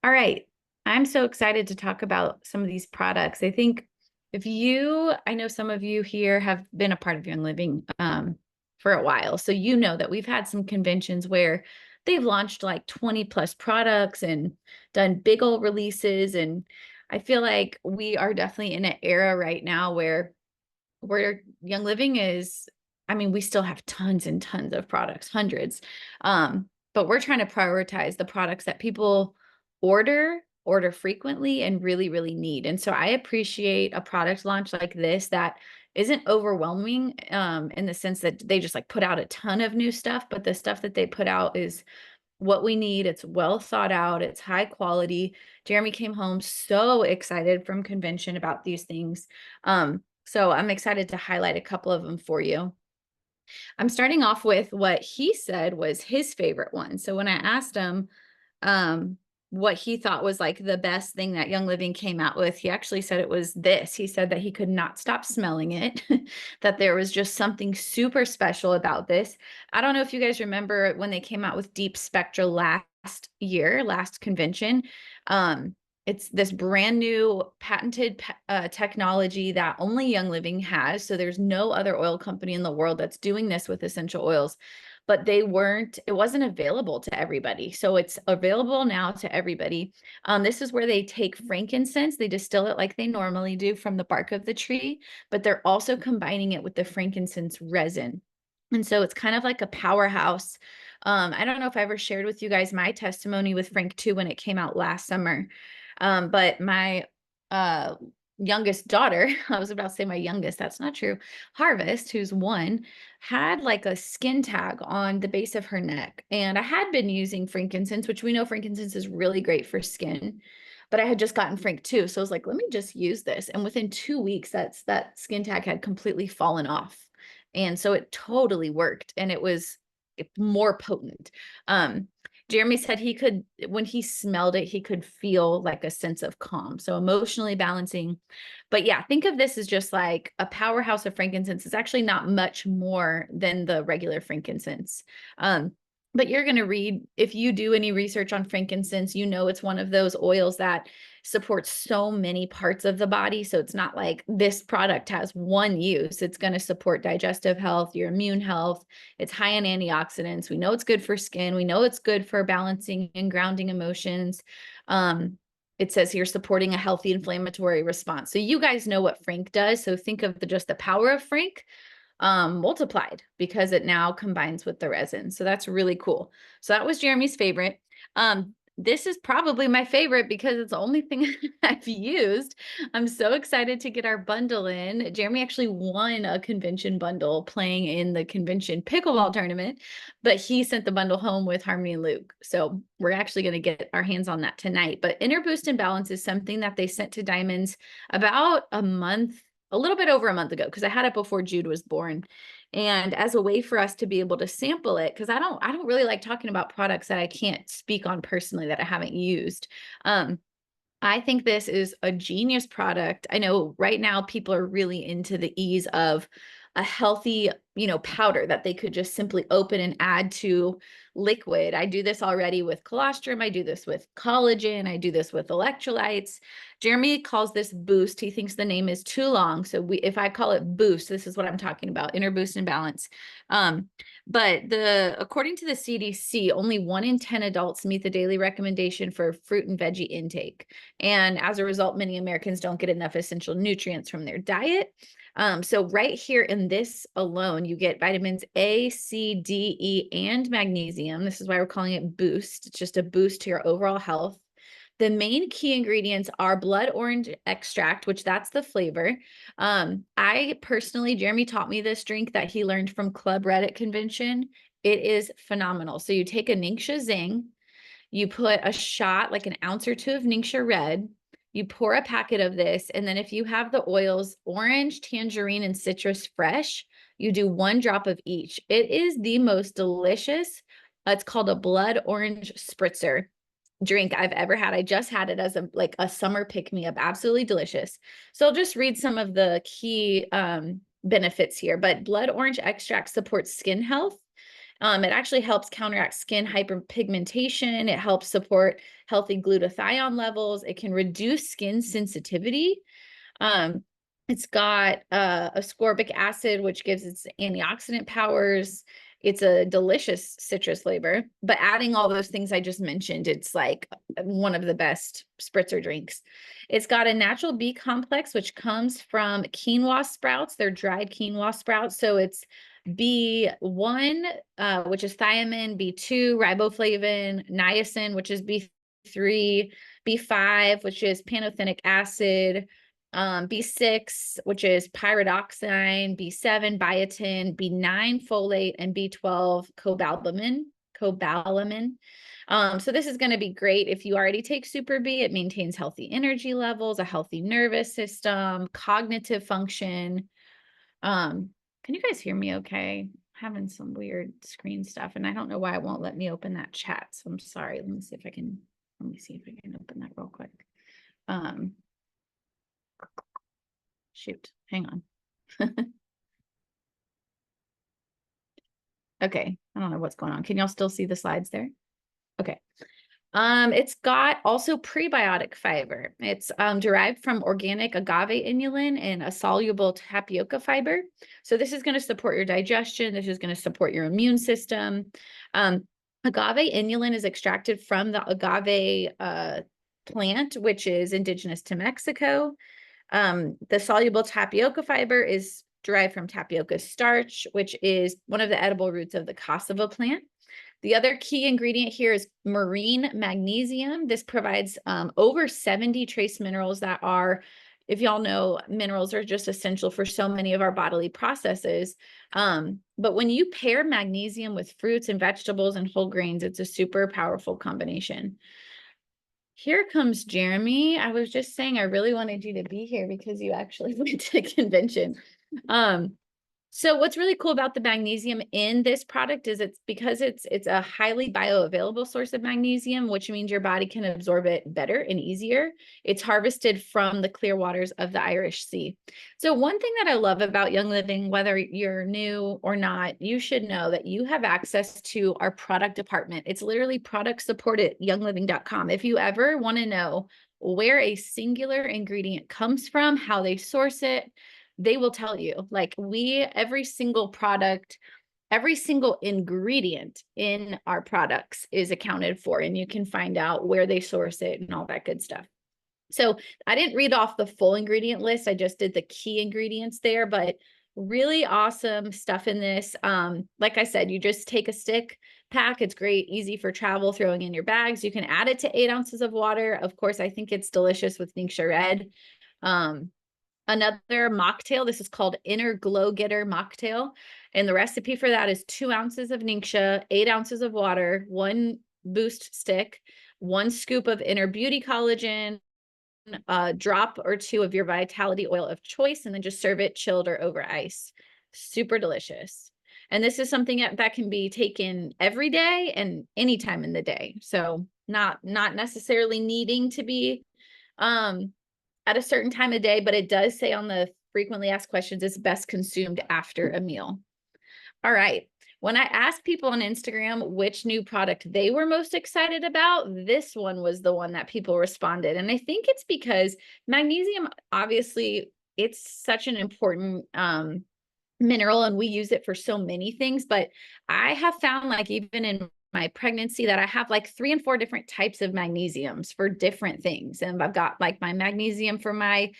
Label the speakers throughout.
Speaker 1: All right. I'm so excited to talk about some of these products. I think I know some of you here have been a part of Young Living for a while. So you know that we've had some conventions where they've launched like 20 plus products and done big old releases. And I feel like we are definitely in an era right now where Young Living is, I mean, we still have tons and tons of products, hundreds. But we're trying to prioritize the products that people order frequently and really, really need. And so I appreciate a product launch like this that isn't overwhelming in the sense that they just like put out a ton of new stuff, but the stuff that they put out is what we need. It's well thought out, it's high quality. Jeremy came home so excited from convention about these things. So I'm excited to highlight a couple of them for you. I'm starting off with what he said was his favorite one. So when I asked him what he thought was like the best thing that Young Living came out with, he actually said it was this. He said that he could not stop smelling it, that there was just something super special about this. I don't know if you guys remember when they came out with Deep Spectra last convention. It's this brand new patented technology that only Young Living has. So there's no other oil company in the world that's doing this with essential oils, but it wasn't available to everybody. So it's available now to everybody. This is where they take frankincense, they distill it like they normally do from the bark of the tree, but they're also combining it with the frankincense resin. And so it's kind of like a powerhouse. I don't know if I ever shared with you guys my testimony with Frank 2 when it came out last summer. But my uh, youngest daughter, I was about to say my youngest, that's not true. Harvest, who's 1, had like a skin tag on the base of her neck. And I had been using frankincense, which we know frankincense is really great for skin, but I had just gotten Frank 2. So I was like, let me just use this. And within 2 weeks, that skin tag had completely fallen off. And so it totally worked. And it was more potent. Um, Jeremy said when he smelled it, he could feel like a sense of calm. So emotionally balancing. But yeah, think of this as just like a powerhouse of frankincense. It's actually not much more than the regular frankincense. But you're going to read, if you do any research on frankincense, you know it's one of those oils that supports so many parts of the body. So it's not like this product has one use. It's going to support digestive health, your immune health. It's high in antioxidants. We know it's good for skin. We know it's good for balancing and grounding emotions. It says here supporting a healthy inflammatory response. So you guys know what Frank does. So think of just the power of Frank multiplied because it now combines with the resin. So that's really cool. So that was Jeremy's favorite. This is probably my favorite because it's the only thing I've used. I'm so excited to get our bundle in. Jeremy actually won a convention bundle playing in the convention pickleball tournament, but he sent the bundle home with Harmony and Luke. So we're actually going to get our hands on that tonight. But Inner Boost and Balance is something that they sent to Diamonds about a little bit over a month ago, because I had it before Jude was born. And as a way for us to be able to sample it, because I don't really like talking about products that I can't speak on personally that I haven't used. I think this is a genius product. I know right now people are really into the ease of a healthy, powder that they could just simply open and add to liquid. I do this already with colostrum. I do this with collagen. I do this with electrolytes. Jeremy calls this Boost. He thinks the name is too long. So if I call it Boost, this is what I'm talking about, Inner Boost and Balance. But according to the CDC, only 1 in 10 adults meet the daily recommendation for fruit and veggie intake. And as a result, many Americans don't get enough essential nutrients from their diet. So right here in this alone, you get vitamins A, C, D, E, and magnesium. This is why we're calling it Boost. It's just a boost to your overall health. The main key ingredients are blood orange extract, which that's the flavor. I personally, Jeremy taught me this drink that he learned from Club Reddit convention. It is phenomenal. So you take a Ningxia Zing, you put a shot, like an ounce or 2 of Ningxia Red, you pour a packet of this, and then if you have the oils, orange, tangerine, and citrus fresh, you do 1 drop of each. It is the most delicious. It's called a blood orange spritzer drink I've ever had. I just had it as a summer pick-me-up. Absolutely delicious. So I'll just read some of the key benefits here. But blood orange extract supports skin health, It actually helps counteract skin hyperpigmentation. It helps support healthy glutathione levels. It can reduce skin sensitivity. Um, it's got ascorbic acid, which gives its antioxidant powers. It's a delicious citrus flavor, but adding all those things I just mentioned, it's like one of the best spritzer drinks. It's got a natural B complex, which comes from quinoa sprouts. They're dried quinoa sprouts. So it's B1, which is thiamine, B2, riboflavin, niacin, which is B3, B5, which is pantothenic acid, B6, which is pyridoxine, B7, biotin, B9, folate, and B12, cobalamin. So this is going to be great if you already take Super B. It maintains healthy energy levels, a healthy nervous system, cognitive function. Can you guys hear me okay? I'm having some weird screen stuff, and I don't know why it won't let me open that chat. So I'm sorry. Let me see if I can open that real quick. Shoot, hang on. Okay, I don't know what's going on. Can y'all still see the slides there? Okay. It's got also prebiotic fiber. It's derived from organic agave inulin and a soluble tapioca fiber. So this is going to support your digestion. This is going to support your immune system. Agave inulin is extracted from the agave plant, which is indigenous to Mexico. The soluble tapioca fiber is derived from tapioca starch, which is one of the edible roots of the cassava plant. The other key ingredient here is marine magnesium. This provides over 70 trace minerals that are, if y'all know, minerals are just essential for so many of our bodily processes. But when you pair magnesium with fruits and vegetables and whole grains, it's a super powerful combination. Here comes Jeremy. I was just saying I really wanted you to be here because you actually went to convention. So what's really cool about the magnesium in this product is it's because it's a highly bioavailable source of magnesium, which means your body can absorb it better and easier. It's harvested from the clear waters of the Irish Sea. So one thing that I love about Young Living, whether you're new or not, you should know that you have access to our product department. It's literally product support at youngliving.com. If you ever want to know where a singular ingredient comes from, how they source it, they will tell you. Like every single product, every single ingredient in our products is accounted for, and you can find out where they source it and all that good stuff. So I didn't read off the full ingredient list. I just did the key ingredients there, but really awesome stuff in this. Like I said, you just take a stick pack. It's great, easy for travel, throwing in your bags. You can add it to 8 ounces of water. Of course, I think it's delicious with Ningxia Red. Another mocktail, this is called Inner Glow Getter mocktail. And the recipe for that is 2 ounces of Ningxia, 8 ounces of water, 1 boost stick, 1 scoop of Inner Beauty collagen, a drop or 2 of your vitality oil of choice, and then just serve it chilled or over ice. Super delicious. And this is something that can be taken every day and anytime in the day. So not necessarily needing to be at a certain time of day, but it does say on the frequently asked questions, it's best consumed after a meal. All right. When I asked people on Instagram which new product they were most excited about, this one was the one that people responded. And I think it's because magnesium, obviously, it's such an important mineral and we use it for so many things. But I have found, like, even in my pregnancy, that I have like 3 and 4 different types of magnesiums for different things. And I've got like my magnesium for my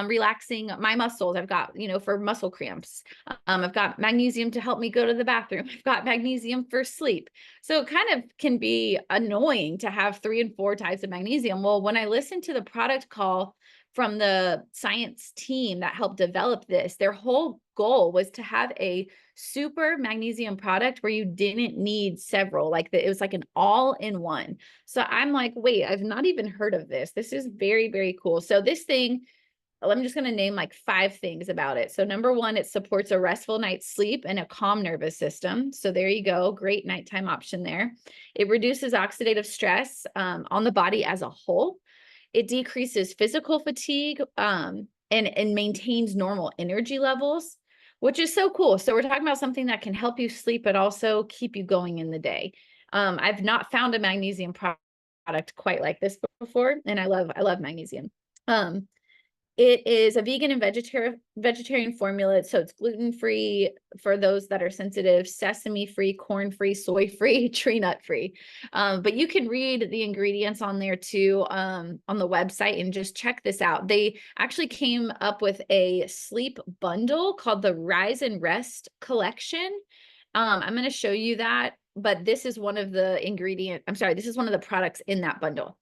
Speaker 1: relaxing my muscles. I've got, for muscle cramps. I've got magnesium to help me go to the bathroom. I've got magnesium for sleep. So it kind of can be annoying to have 3 and 4 types of magnesium. Well, when I listened to the product call from the science team that helped develop this, their whole goal was to have a super magnesium product where you didn't need several, it was like an all-in-one. So I'm like, wait, I've not even heard of this. This is very, very cool. So this thing, I'm just going to name like 5 things about it. So number 1, it supports a restful night's sleep and a calm nervous system. So there you go. Great nighttime option there. It reduces oxidative stress on the body as a whole. It decreases physical fatigue and maintains normal energy levels. which is so cool. So we're talking about something that can help you sleep, but also keep you going in the day. I've not found a magnesium product quite like this before, and I love magnesium. Um, it is a vegan and vegetarian formula, so it's gluten-free for those that are sensitive, sesame-free, corn-free, soy-free, tree nut-free. But you can read the ingredients on there too, on the website, and just check this out. They actually came up with a sleep bundle called the Rise and Rest Collection. I'm going to show you that, but this is one of the this is one of the products in that bundle.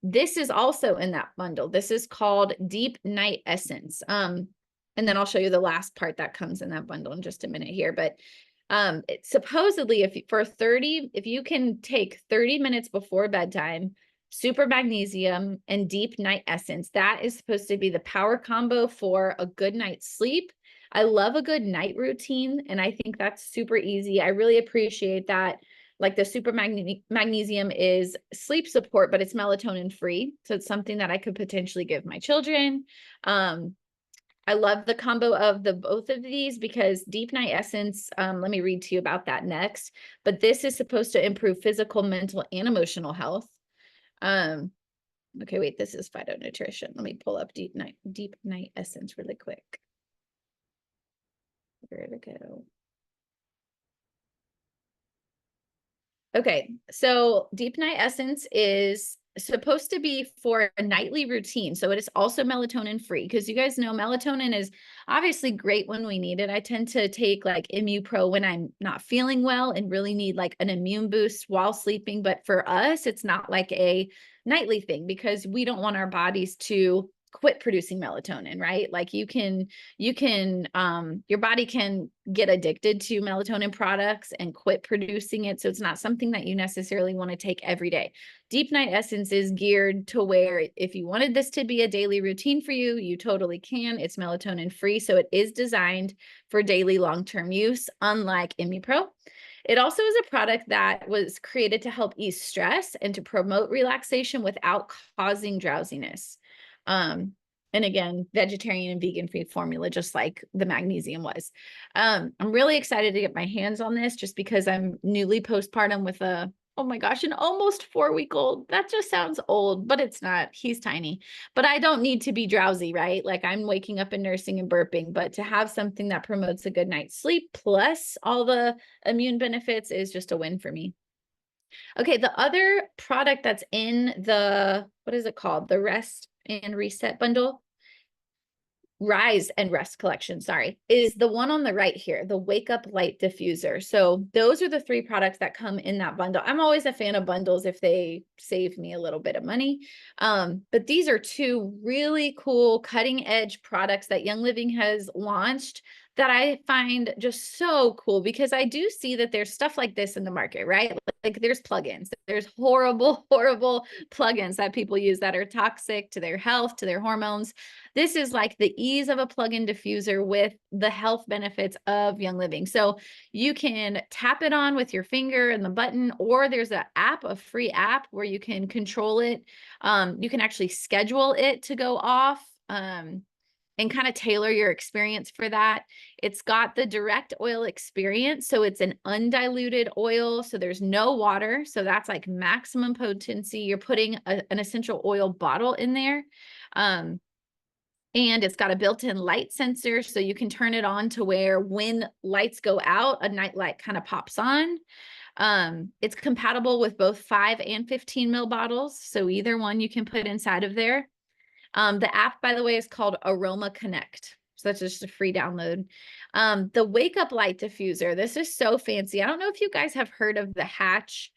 Speaker 1: This is also in that bundle. This is called Deep Night Essence. And then I'll show you the last part that comes in that bundle in just a minute here. But supposedly, if you can take 30 minutes before bedtime, super magnesium and deep night essence, that is supposed to be the power combo for a good night's sleep. I love a good night routine, and I think that's super easy. I really appreciate that. Like the super magnesium is sleep support, but it's melatonin free. So it's something that I could potentially give my children. I love the combo of both of these because Deep Night Essence, let me read to you about that next, but this is supposed to improve physical, mental, and emotional health. Okay, wait, this is phytonutrition. Let me pull up Deep Night Essence really quick. Where to go? Okay, so Deep Night Essence is supposed to be for a nightly routine. So it is also melatonin free because you guys know melatonin is obviously great when we need it. I tend to take like ImmuPro when I'm not feeling well and really need like an immune boost while sleeping. But for us, it's not like a nightly thing because we don't want our bodies to quit producing melatonin, right? Like your body can get addicted to melatonin products and quit producing it. So it's not something that you necessarily want to take every day. Deep Night Essence is geared to where if you wanted this to be a daily routine for you, you totally can. It's melatonin free. So it is designed for daily long-term use, unlike ImmuPro. It also is a product that was created to help ease stress and to promote relaxation without causing drowsiness. And again, vegetarian and vegan free formula, just like the magnesium was. I'm really excited to get my hands on this just because I'm newly postpartum with oh my gosh, an almost 4-week-old. That just sounds old, but it's not. He's tiny, but I don't need to be drowsy, right? Like I'm waking up and nursing and burping, but to have something that promotes a good night's sleep plus all the immune benefits is just a win for me. Okay, the other product that's in what is it called? The Rest and Reset bundle, Rise and Rest collection, sorry, is the one on the right here, the Wake Up Light Diffuser. So those are the 3 products that come in that bundle. I'm always a fan of bundles if they save me a little bit of money. But these are 2 really cool cutting edge products that Young Living has launched that I find just so cool because I do see that there's stuff like this in the market, right? Like there's plugins, there's horrible, horrible plugins that people use that are toxic to their health, to their hormones. This is like the ease of a plug-in diffuser with the health benefits of Young Living. So you can tap it on with your finger and the button, or there's an app, a free app where you can control it. You can actually schedule it to go off. And kind of tailor your experience for that. It's got the direct oil experience. So it's an undiluted oil. So there's no water. So that's like maximum potency. You're putting an essential oil bottle in there. And it's got a built-in light sensor. So you can turn it on to where when lights go out, a night light kind of pops on. It's compatible with both 5 and 15 ml bottles. So either one you can put inside of there. The app, by the way, is called Aroma Connect. So that's just a free download. The Wake Up Light Diffuser. This is so fancy. I don't know if you guys have heard of the Hatch.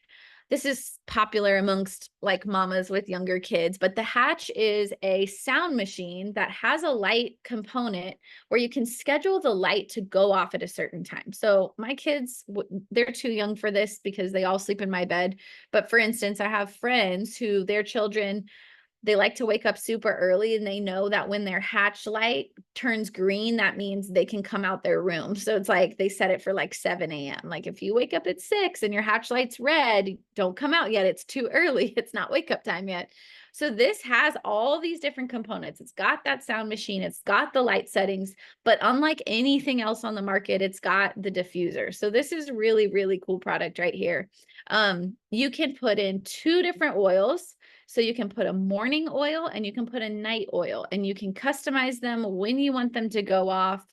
Speaker 1: This is popular amongst like mamas with younger kids, but the Hatch is a sound machine that has a light component where you can schedule the light to go off at a certain time. So my kids, they're too young for this because they all sleep in my bed. But for instance, I have friends who their children They like to wake up super early, and they know that when their hatch light turns green, that means they can come out their room. So it's like they set it for like 7 a.m. Like if you wake up at 6 and your hatch light's red, don't come out yet. It's too early. It's not wake up time yet. So this has all these different components. It's got that sound machine. It's got the light settings, but unlike anything else on the market, it's got the diffuser. So this is really, really cool product right here. You can put in 2 different oils. So you can put a morning oil and you can put a night oil, and you can customize them when you want them to go off,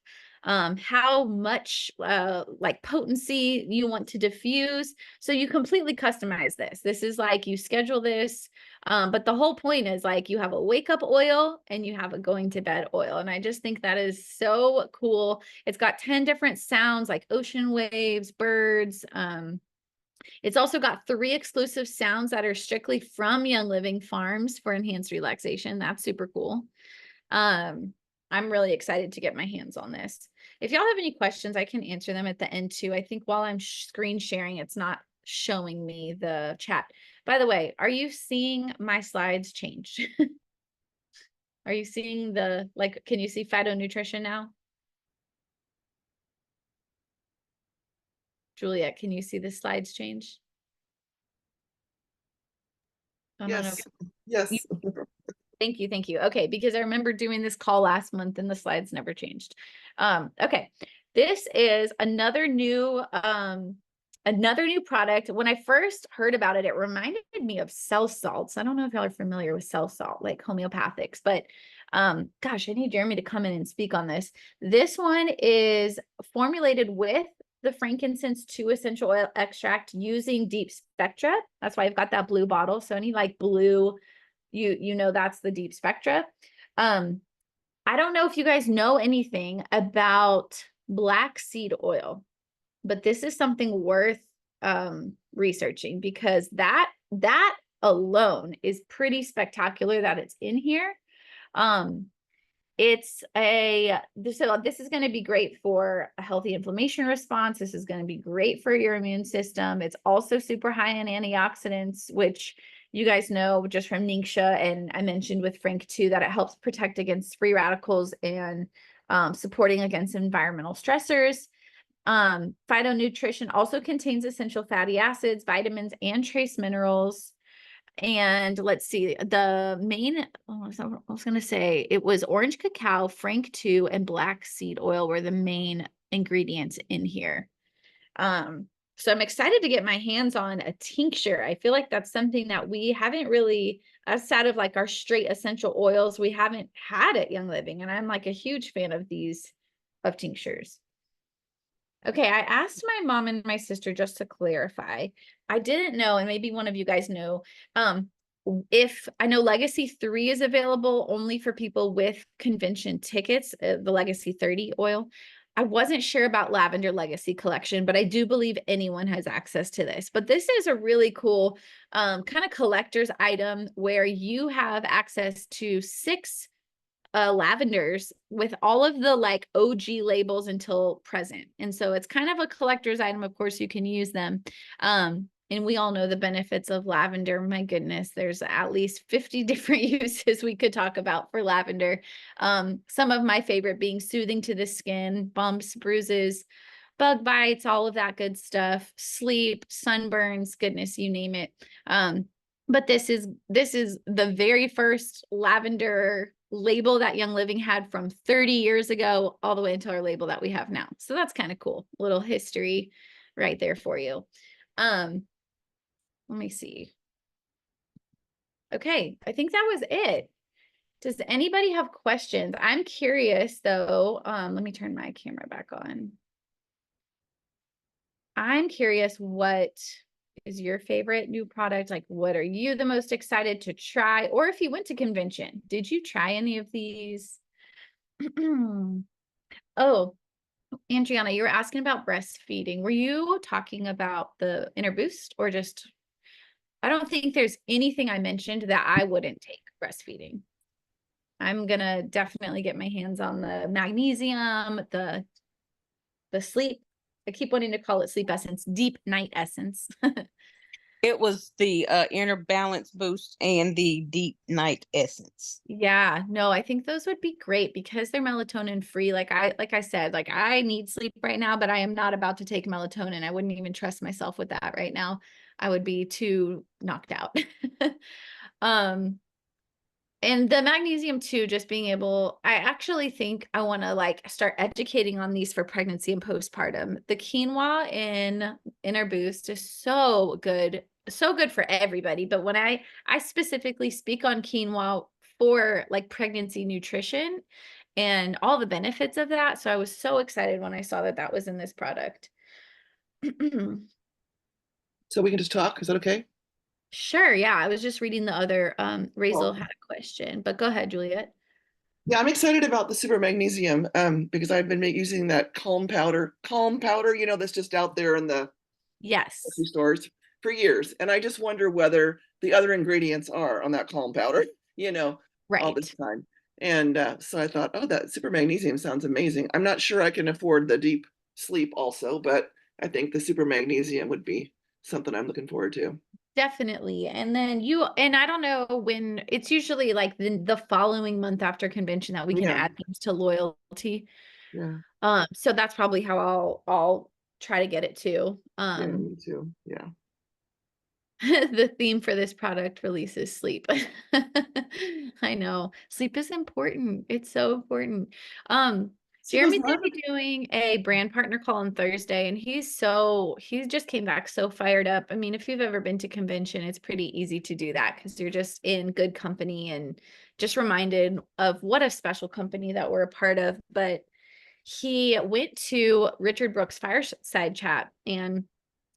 Speaker 1: how much like potency you want to diffuse. So you completely customize this. This is like you schedule this, but the whole point is like you have a wake up oil and you have a going to bed oil. And I just think that is so cool. It's got 10 different sounds like ocean waves, birds, it's also got 3 exclusive sounds that are strictly from Young Living Farms for enhanced relaxation. That's super cool. I'm really excited to get my hands on this. If y'all have any questions, I can answer them at the end too. I think while I'm screen sharing, it's not showing me the chat. By the way, are you seeing my slides change? Are you seeing like, can you see phytonutrition now? Juliet, can you see the slides change? I don't know.
Speaker 2: Yes.
Speaker 1: Thank you. Thank you. Okay. Because I remember doing this call last month and the slides never changed. Okay. This is another new product. When I first heard about it, it reminded me of cell salts. I don't know if y'all are familiar with cell salt, like homeopathics, but gosh, I need Jeremy to come in and speak on this. This one is formulated with the frankincense 2 essential oil extract using Deep Spectra. That's why I've got that blue bottle. So any like blue, you know, that's the Deep Spectra. I don't know if you guys know anything about black seed oil, but this is something worth researching, because that alone is pretty spectacular that it's in here. This is going to be great for a healthy inflammation response. This is going to be great for your immune system. It's also super high in antioxidants, which you guys know just from Ningxia, and I mentioned with Frank too, that it helps protect against free radicals and supporting against environmental stressors. Phytonutrition also contains essential fatty acids, vitamins, and trace minerals. And let's see, the main, I was going to say it was orange cacao, Frank 2, and black seed oil were the main ingredients in here. So I'm excited to get my hands on a tincture. I feel like that's something that we haven't really, outside of like our straight essential oils, we haven't had at Young Living. And I'm like a huge fan of of tinctures. Okay, I asked my mom and my sister just to clarify. I didn't know, and maybe one of you guys know, if I know Legacy 3 is available only for people with convention tickets, the Legacy 30 oil. I wasn't sure about Lavender Legacy Collection, but I do believe anyone has access to this. But this is a really cool kind of collector's item where you have access to 6 lavenders with all of the like OG labels until present. And so it's kind of a collector's item. Of course, you can use them. And we all know the benefits of lavender. My goodness, there's at least 50 different uses we could talk about for lavender. Some of my favorite being soothing to the skin, bumps, bruises, bug bites, all of that good stuff, sleep, sunburns, goodness, you name it. But this is the very first lavender label that Young Living had from 30 years ago all the way into our label that we have now. So that's kind of cool. Little history right there for you. Let me see. Okay, I think that was it. Does anybody have questions? I'm curious though. Let me turn my camera back on. I'm curious, what is your favorite new product? Like, what are you the most excited to try? Or if you went to convention, did you try any of these? Oh, Andriana, you were asking about breastfeeding. Were you talking about the Inner Boost, or just, I don't think there's anything I mentioned that I wouldn't take breastfeeding. I'm going to definitely get my hands on the magnesium, the sleep. I keep wanting to call it Sleep Essence, Deep Night Essence.
Speaker 2: It was the inner balance boost and the deep night essence.
Speaker 1: Yeah, no, I think those would be great because they're melatonin free. Like I said, like I need sleep right now, but I am not about to take melatonin. I wouldn't even trust myself with that right now. I would be too knocked out. Um, and the magnesium too, just being able, I actually think I want to like start educating on these for pregnancy and postpartum. The quinoa in Inner Boost is so good for everybody. But when I specifically speak on quinoa for like pregnancy nutrition and all the benefits of that. So I was so excited when I saw that that was in this product.
Speaker 3: So we can just talk. Is that okay?
Speaker 1: Sure, yeah. I was just reading the other Razel
Speaker 3: Well,
Speaker 1: had a question, but go ahead, Juliet.
Speaker 3: yeah, I'm excited about the super magnesium because I've been using that calm powder, that's just out there in the grocery
Speaker 1: Yes.
Speaker 3: stores for years. And I just wonder whether the other ingredients are on that calm powder, all this
Speaker 1: Right.
Speaker 3: time. And so I thought, oh, that super magnesium sounds amazing. I'm not sure I can afford the deep sleep also, but I think the super magnesium would be something I'm looking forward to.
Speaker 1: Definitely. And then and I don't know when it's usually like the following month after convention that we can
Speaker 3: Yeah,
Speaker 1: add things to loyalty.
Speaker 3: yeah,
Speaker 1: So that's probably how I'll try to get it too.
Speaker 3: yeah, me too. Yeah.
Speaker 1: The theme for this product release is sleep. I know. Sleep is important. It's so important. Um,
Speaker 3: So those
Speaker 1: Jeremy's gonna
Speaker 3: Marvin,
Speaker 1: be doing a brand partner call on Thursday, and he just came back so fired up. I mean, if you've ever been to convention, it's pretty easy to do that because you're just in good company and just reminded of what a special company that we're a part of. But he went to Richard Brooks' Fireside Chat, and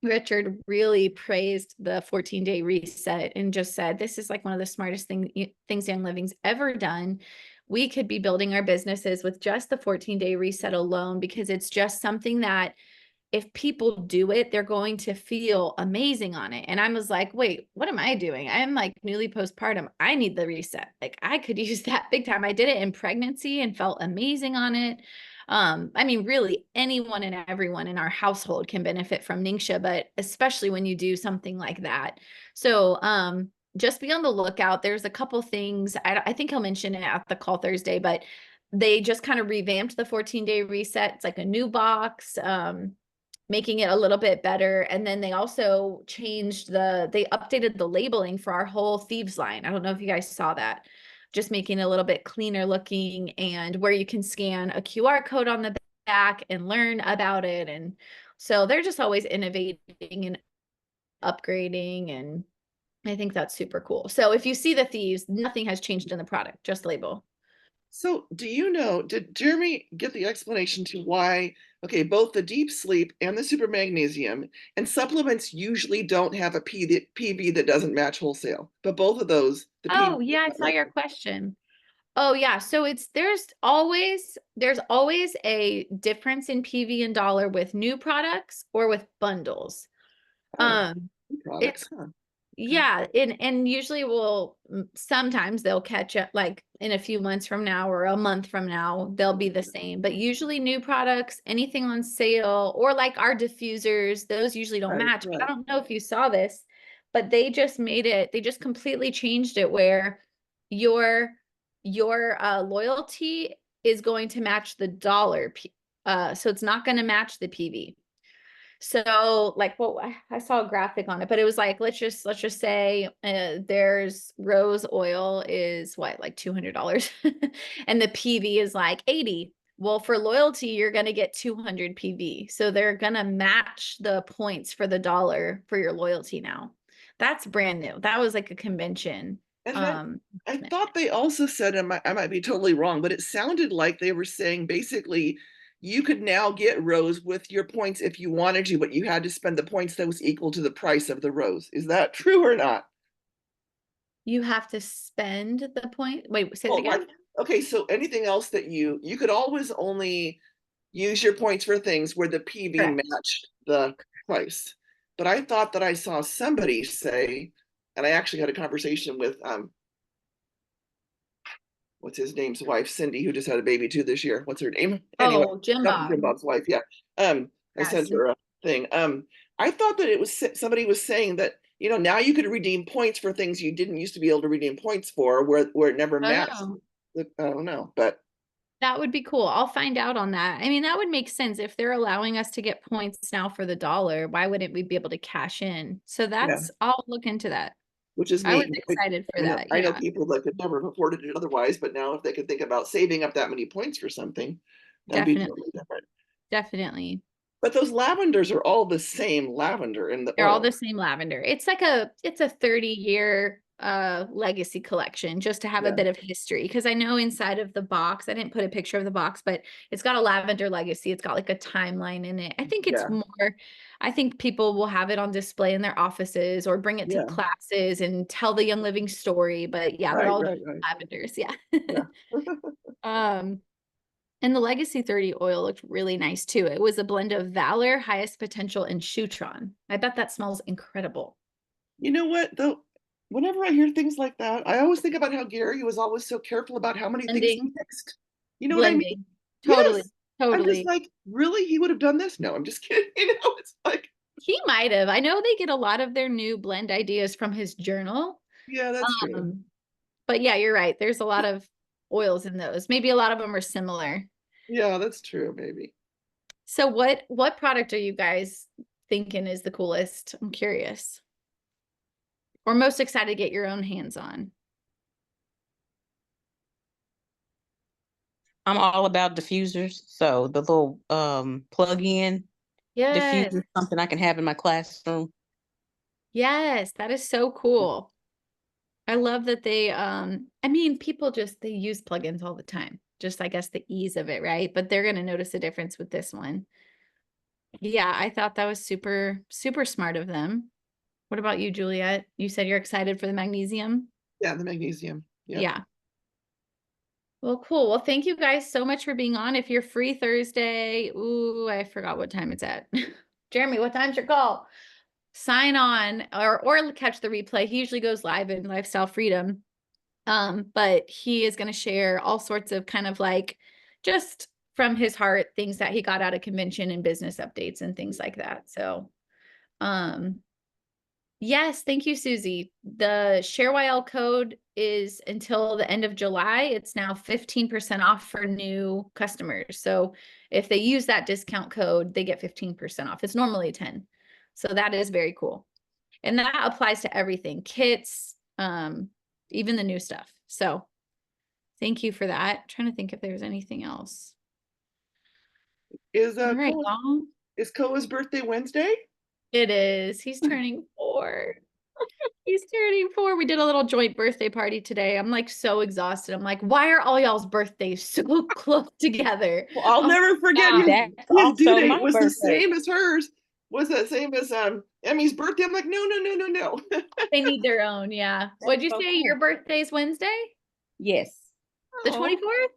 Speaker 1: Richard really praised the 14-day reset and just said, this is like one of the smartest things Young Living's ever done. We could be building our businesses with just the 14-day reset alone because it's just something that if people do it, they're going to feel amazing on it. And I was like, wait, what am I doing? I'm like newly postpartum. I need the reset. Like I could use that big time. I did it in pregnancy and felt amazing on it. I mean, really anyone and everyone in our household can benefit from Ningxia, but especially when you do something like that. So, just be on the lookout. There's a couple things. I think I'll mention it at the call Thursday, but they just kind of revamped the 14-day reset. It's like a new box. Making it a little bit better. And then they also they updated the labeling for our whole Thieves line. I don't know if you guys saw that. Just making it a little bit cleaner looking and where you can scan a QR code on the back and learn about it. And so they're just always innovating and upgrading. And I think that's super cool. So if you see the Thieves, nothing has changed in the product, just label.
Speaker 3: so do you know, did Jeremy get the explanation to why, okay, both the deep sleep and the super magnesium and supplements usually don't have a PV that doesn't match wholesale, but both of those, the PV
Speaker 1: Oh,
Speaker 3: does
Speaker 1: yeah, I
Speaker 3: not
Speaker 1: saw
Speaker 3: match.
Speaker 1: your question. Oh yeah, so it's there's always a difference in PV and dollar with new products or with bundles.
Speaker 3: Oh,
Speaker 1: Um
Speaker 3: products,
Speaker 1: it's
Speaker 3: huh? Okay.
Speaker 1: yeah, and usually sometimes they'll catch up like in a few months from now or a month from now, they'll be the same. But usually new products, anything on sale or like our diffusers, those usually don't
Speaker 3: Right,
Speaker 1: match. But I
Speaker 3: right.
Speaker 1: don't know if you saw this, but they just completely changed it where your loyalty is going to match the so it's not going to match the PV. So like I saw a graphic on it, but it was like let's just say there's rose oil is what like $200 and the PV is like 80. Well, for loyalty, you're going to get 200 PV. So they're going to match the points for the dollar for your loyalty now. That's brand new. That was like a convention.
Speaker 3: And then
Speaker 1: Um
Speaker 3: I thought they also said, I might be totally wrong, but it sounded like they were saying basically you could now get rose with your points if you wanted to, but you had to spend the points that was equal to the price of the rose. Is that true or not?
Speaker 1: you have to spend the point. Wait, say it
Speaker 3: Well, like,
Speaker 1: again.
Speaker 3: okay, so anything else that you could always only use your points for things where the PV
Speaker 1: Correct.
Speaker 3: matched the price. But I thought that I saw somebody say, and I actually had a conversation with what's his name's wife, Cindy, who just had a baby too this year. What's her name? Anyway,
Speaker 1: Oh, Jim
Speaker 3: Dr. Jim
Speaker 1: Bob.
Speaker 3: Bob's wife. Yeah. I
Speaker 1: Yes.
Speaker 3: sent her a thing. I thought that it was somebody was saying that now you could redeem points for things you didn't used to be able to redeem points for, where it never matched.
Speaker 1: Oh.
Speaker 3: I don't know, but
Speaker 1: That would be cool. I'll find out on that. I mean, that would make sense if they're allowing us to get points now for the dollar. Why wouldn't we be able to cash in? So I'll look into that.
Speaker 3: which is
Speaker 1: I was
Speaker 3: neat.
Speaker 1: excited for that.
Speaker 3: I know
Speaker 1: Yeah,
Speaker 3: people that could never have afforded it otherwise, but now if they could think about saving up that many points for something, that'd be
Speaker 1: definitely.
Speaker 3: totally different.
Speaker 1: Definitely.
Speaker 3: But those lavenders are all the same lavender in the
Speaker 1: They're all
Speaker 3: oil.
Speaker 1: the same lavender. It's a 30-year legacy collection, just to have a
Speaker 3: Yeah.
Speaker 1: bit of history. Because I know inside of the box, I didn't put a picture of the box, but it's got a lavender legacy. It's got like a timeline in it. I think it's
Speaker 3: Yeah.
Speaker 1: I think people will have it on display in their offices or bring it to
Speaker 3: Yeah.
Speaker 1: classes and tell the Young Living story. But yeah, they're
Speaker 3: Right,
Speaker 1: all
Speaker 3: right, right.
Speaker 1: lavenders. Yeah.
Speaker 3: Yeah.
Speaker 1: And the Legacy 30 oil looked really nice too. It was a blend of Valor, Highest Potential, and Shutron. I bet that smells incredible.
Speaker 3: You know what, though? Whenever I hear things like that, I always think about how Gary was always so careful about how many things he
Speaker 1: Blending.
Speaker 3: mixed. You know what I mean?
Speaker 1: Blending. Totally.
Speaker 3: Yes. I'm just
Speaker 1: Totally.
Speaker 3: like, really? He would have done this? No, I'm just kidding. It's like,
Speaker 1: He might have. I know they get a lot of their new blend ideas from his journal.
Speaker 3: yeah, that's true.
Speaker 1: But yeah, you're right. There's a lot of oils in those. Maybe a lot of them are similar.
Speaker 3: Yeah, that's true, maybe.
Speaker 1: So what product are you guys thinking is the coolest? I'm curious. Or most excited to get your own hands on?
Speaker 2: I'm all about diffusers. So the little plug-in
Speaker 1: Yes.
Speaker 2: diffuser, something I can have in my classroom.
Speaker 1: Yes, that is so cool. I love that they I mean, people they use plugins all the time. Just I guess the ease of it, right? But they're going to notice a difference with this one. Yeah, I thought that was super super smart of them. What about you, Juliet? You said you're excited for the magnesium?
Speaker 3: Yeah, the magnesium. Yeah.
Speaker 1: Yeah. Well, cool. Well, thank you guys so much for being on. If you're free Thursday, ooh, I forgot what time it's at. Jeremy, what time's your call? Sign on or catch the replay. He usually goes live in Lifestyle Freedom. But he is going to share all sorts of kind of like just from his heart things that he got out of convention and business updates and things like that. So, yes, thank you, Susie. The ShareYL code is until the end of July. It's now 15% off for new customers. So if they use that discount code, they get 15% off. It's normally 10. So that is very cool. And that applies to everything, kits, even the new stuff. So thank you for that. I'm trying to think if there's anything else.
Speaker 3: Is
Speaker 1: All right,
Speaker 3: Koa's,
Speaker 1: y'all.
Speaker 3: is Koa's birthday Wednesday?
Speaker 1: It is. He's turning 4. He's turning 4. We did a little joint birthday party today. I'm like so exhausted. I'm like, why are all y'all's birthdays so close together?
Speaker 3: Well, I'll never forget
Speaker 1: God.
Speaker 2: That's
Speaker 3: his due
Speaker 2: also
Speaker 3: date
Speaker 2: my
Speaker 3: was the
Speaker 2: birthday.
Speaker 3: same as hers. Was the same as Emmy's birthday. I'm like, no.
Speaker 1: They need their own. Yeah. What'd you
Speaker 2: so
Speaker 1: say?
Speaker 2: cool.
Speaker 1: Your birthday's Wednesday?
Speaker 2: Yes.
Speaker 1: The
Speaker 3: Aw.
Speaker 1: 24th?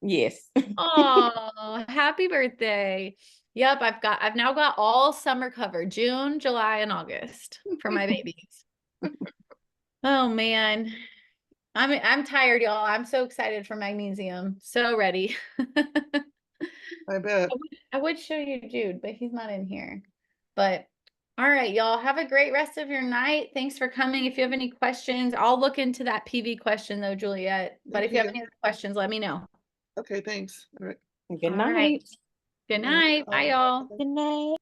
Speaker 2: Yes.
Speaker 1: Oh, happy birthday. Yep, I've now got all summer covered, June, July, and August for my babies. Oh man. I'm tired, y'all. I'm so excited for magnesium. So ready.
Speaker 3: I bet.
Speaker 1: I would show you Jude, but he's not in here. But all right, y'all have a great rest of your night. Thanks for coming. If you have any questions, I'll look into that PV question though, Juliet. But if you have
Speaker 3: Okay.
Speaker 1: any other questions, let me know.
Speaker 3: Okay, thanks. All right.
Speaker 2: Good
Speaker 1: All
Speaker 2: night.
Speaker 1: right. Good night. Bye, y'all.
Speaker 2: Good night.